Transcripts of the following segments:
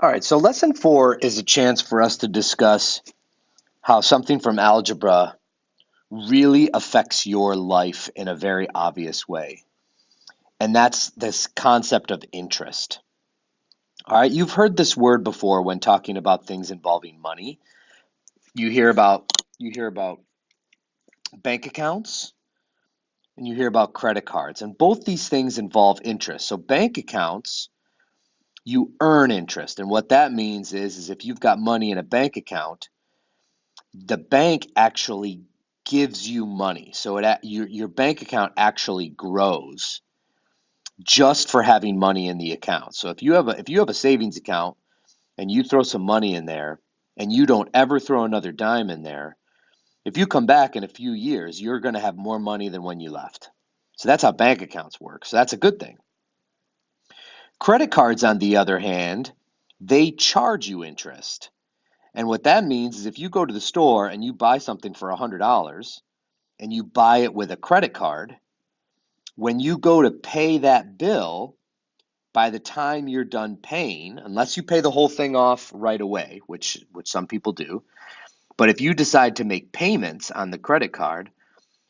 All right, so lesson 4 is a chance for us to discuss how something from algebra really affects your life in a very obvious way. And that's this concept of interest. All right, you've heard this word before when talking about things involving money. You hear about bank accounts and you hear about credit cards, and both these things involve interest. So bank accounts, you earn interest, and what that means is if you've got money in a bank account, the bank actually gives you money. So your bank account actually grows just for having money in the account. So if you have a savings account and you throw some money in there and you don't ever throw another dime in there, if you come back in a few years, you're going to have more money than when you left. So that's how bank accounts work. So that's a good thing. Credit cards, on the other hand, they charge you interest. And what that means is if you go to the store and you buy something for $100 and you buy it with a credit card, when you go to pay that bill, by the time you're done paying, unless you pay the whole thing off right away, which some people do, but if you decide to make payments on the credit card,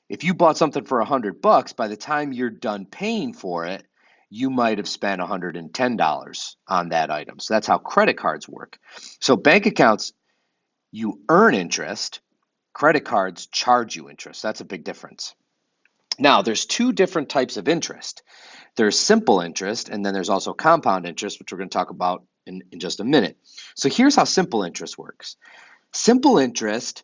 if you bought something for $100, by the time you're done paying for it, you might have spent $110 on that item. So that's how credit cards work. So bank accounts, you earn interest. Credit cards charge you interest. That's a big difference. Now, there's two different types of interest. There's simple interest, and then there's also compound interest, which we're going to talk about in just a minute. So here's how simple interest works. Simple interest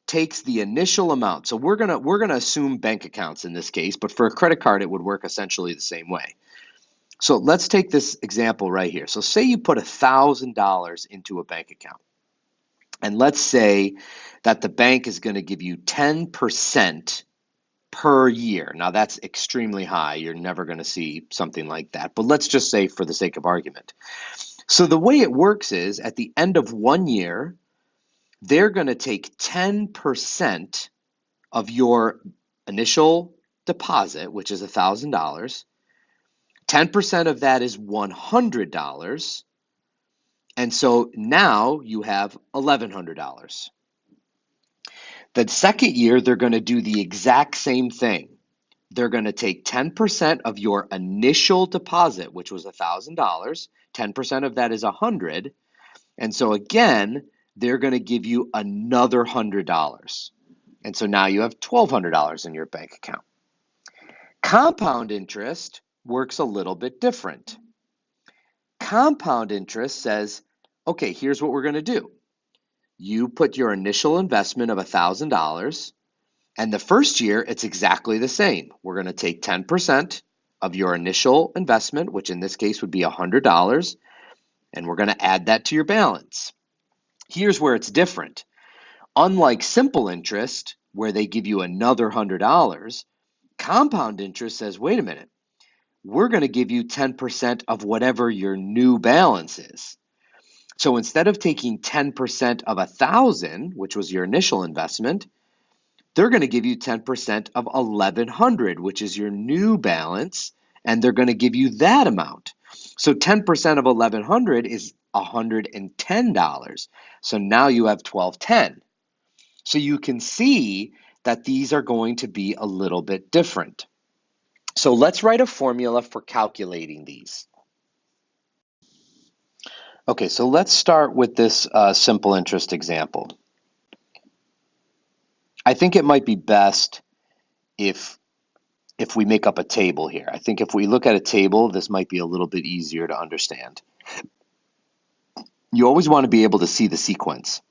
takes the initial amount. So we're gonna assume bank accounts in this case, but for a credit card, it would work essentially the same way. So let's take this example right here. So say you put $1,000 into a bank account, and let's say that the bank is going to give you 10% per year. Now that's extremely high. You're never going to see something like that. But let's just say for the sake of argument. So the way it works is at the end of 1 year, they're going to take 10% of your initial deposit, which is $1,000. 10% of that is $100. And so now you have $1,100. The second year, they're going to do the exact same thing. They're going to take 10% of your initial deposit, which was $1,000. 10% of that is $100. And so again, they're going to give you another $100. And so now you have $1,200 in your bank account. Compound interest works a little bit different. Compound interest says, okay, here's what we're going to do. You put your initial investment of $1,000, and the first year, it's exactly the same. We're going to take 10% of your initial investment, which in this case would be $100, and we're going to add that to your balance. Here's where it's different. Unlike simple interest, where they give you another $100, compound interest says, wait a minute, we're going to give you 10% of whatever your new balance is. So instead of taking 10% of 1,000, which was your initial investment, they're going to give you 10% of 1,100, which is your new balance, and they're going to give you that amount. So 10% of 1,100 is $110. So now you have 1,210. So you can see that these are going to be a little bit different. So let's write a formula for calculating these. Okay, so let's start with this simple interest example. I think it might be best if we make up a table here. I think if we look at a table, this might be a little bit easier to understand. You always want to be able to see the sequence.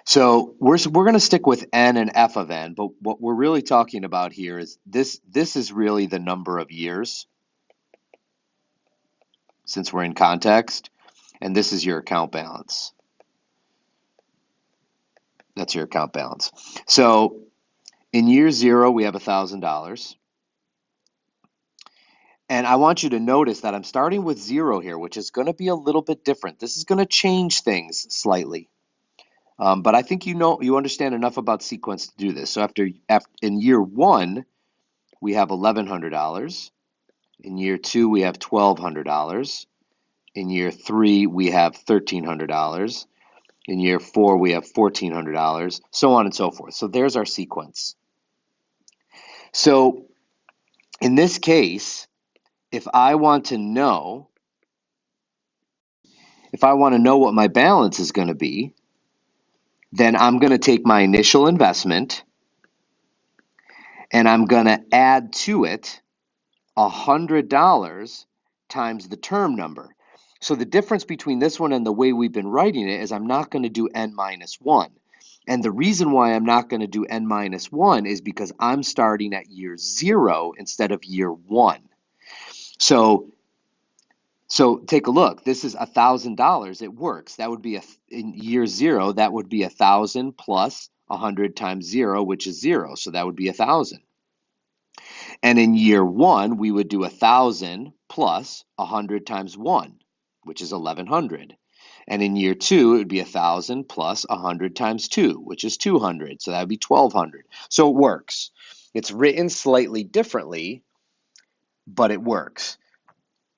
So we're going to stick with n and f of n, but what we're really talking about here is this is really the number of years, since we're in context, and this is your account balance. That's your account balance. So in year 0, we have $1,000. And I want you to notice that I'm starting with 0 here, which is going to be a little bit different. This is going to change things slightly. But I think you understand enough about sequence to do this. So in year 1, we have $1,100. In year 2, we have $1,200. In year 3, we have $1,300. In year 4, we have $1,400, so on and so forth. So there's our sequence. So in this case, if I want to know what my balance is going to be, then I'm going to take my initial investment and I'm going to add to it $100 times the term number. So the difference between this one and the way we've been writing it is I'm not going to do n minus 1. And the reason why I'm not going to do n minus 1 is because I'm starting at year 0 instead of year 1. So take a look. This is $1,000. It works. That would be in year 0. That would be 1,000 plus 100 times 0, which is 0. So that would be 1,000. And in year 1, we would do 1,000 plus 100 times 1, which is 1,100. And in year 2, it would be 1,000 plus 100 times 2, which is 200. So that would be 1,200. So it works. It's written slightly differently, but it works.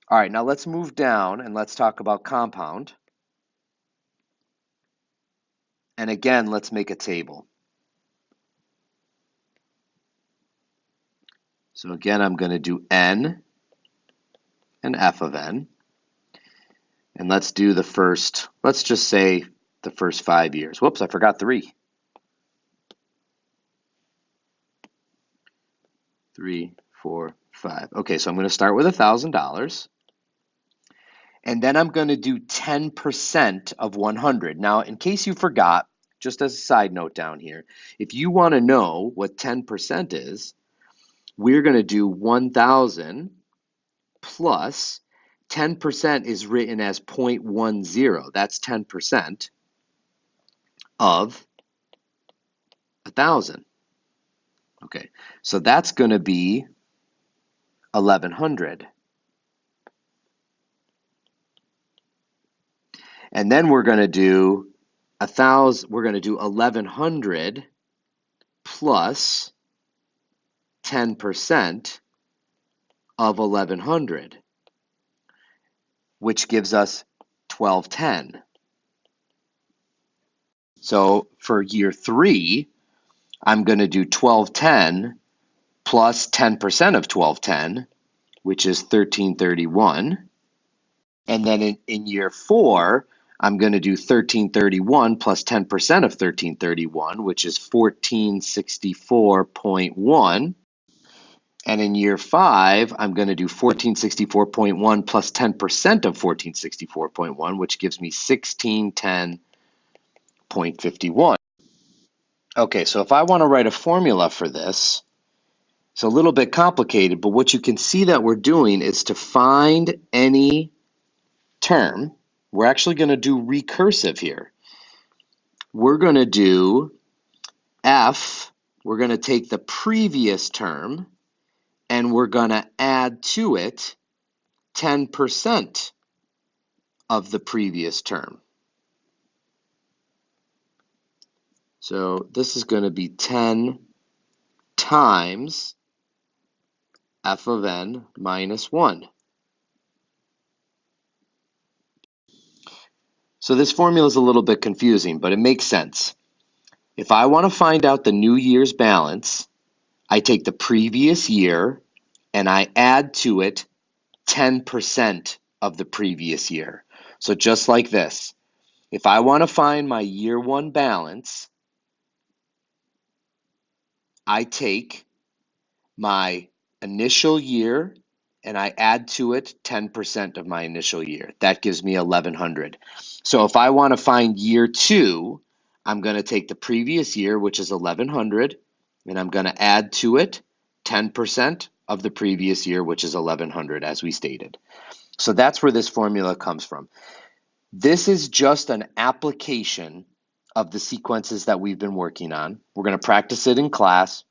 All right, now let's move down and let's talk about compound. And again, let's make a table. So again, I'm going to do n and f of n. And let's do let's just say the first 5 years. Whoops, I forgot 3. 3, 4, 5. Okay, so I'm going to start with $1,000. And then I'm going to do 10% of 100. Now, in case you forgot, just as a side note down here, if you want to know what 10% is, we're going to do 1,000 plus 10% is written as 0.10. That's 10% of 1,000. Okay, so that's going to be 1,100. And then we're going to do 1,100 plus 10% of 1,100, which gives us 1,210. So for year 3, I'm going to do 1,210 plus 10% of 1,210, which is 1,331. And then in year 4, I'm going to do 1,331 plus 10% of 1,331, which is 1,464.1. And in year 5, I'm going to do 1,464.1 plus 10% of 1,464.1, which gives me 1,610.51. Okay, so if I want to write a formula for this, it's a little bit complicated, but what you can see that we're doing is to find any term. We're actually going to do recursive here. We're going to do f, we're going to take the previous term, and we're going to add to it 10% of the previous term. So this is going to be 10 times f of n minus 1. So this formula is a little bit confusing, but it makes sense. If I want to find out the new year's balance, I take the previous year and I add to it 10% of the previous year. So just like this, if I want to find my year 1 balance, I take my initial year and I add to it 10% of my initial year. That gives me 1,100. So if I want to find year 2, I'm going to take the previous year, which is 1,100, and I'm going to add to it 10% of the previous year, which is 1,100, as we stated. So that's where this formula comes from. This is just an application of the sequences that we've been working on. We're going to practice it in class.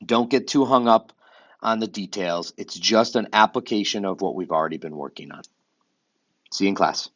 Don't get too hung up on the details. It's just an application of what we've already been working on. See you in class.